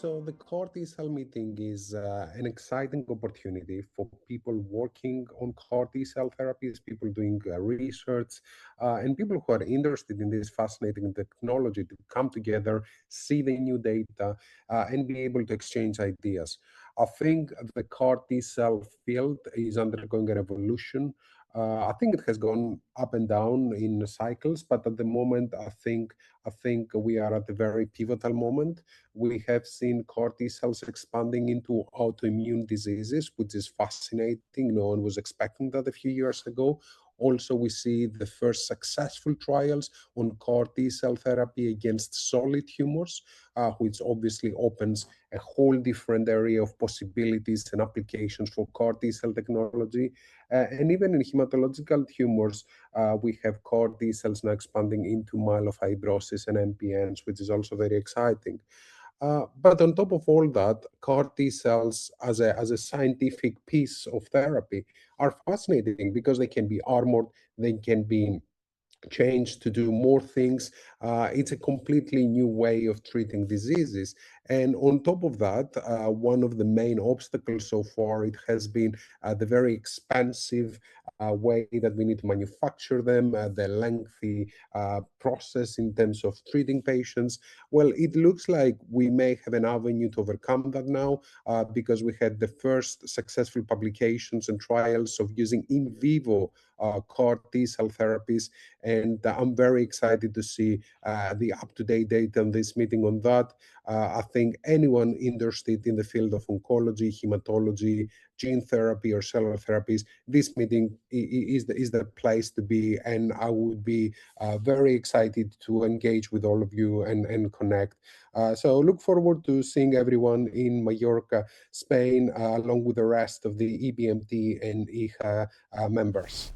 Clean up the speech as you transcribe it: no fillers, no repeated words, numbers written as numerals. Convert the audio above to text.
So the CAR T-cell meeting is an exciting opportunity for people working on CAR T-cell therapies, people doing research, and people who are interested in this fascinating technology to come together, see the new data, and be able to exchange ideas. I think the CAR T-cell field is undergoing a revolution. I think it has gone up and down in cycles, but at the moment, I think we are at a very pivotal moment. We have seen CAR T cells expanding into autoimmune diseases, which is fascinating. No one was expecting that a few years ago. Also, we see the first successful trials on CAR T cell therapy against solid tumors, which obviously opens a whole different area of possibilities and applications for CAR T cell technology. And even in hematological tumors, we have CAR T cells now expanding into myelofibrosis and MPNs, which is also very exciting. But on top of all that, CAR T cells as a scientific piece of therapy are fascinating because they can be armored, they can be changed to do more things. It's a completely new way of treating diseases. And on top of that, one of the main obstacles so far, it has been the very expensive way that we need to manufacture them, the lengthy process in terms of treating patients. Well, it looks like we may have an avenue to overcome that now because we had the first successful publications and trials of using in vivo CAR T cell therapies. And I'm very excited to see the up-to-date data on this meeting on that. I think anyone interested in the field of oncology, hematology, gene therapy, or cellular therapies, this meeting is the place to be. And I would be very excited to engage with all of you and connect. So look forward to seeing everyone in Mallorca, Spain, along with the rest of the EBMT and EHA members.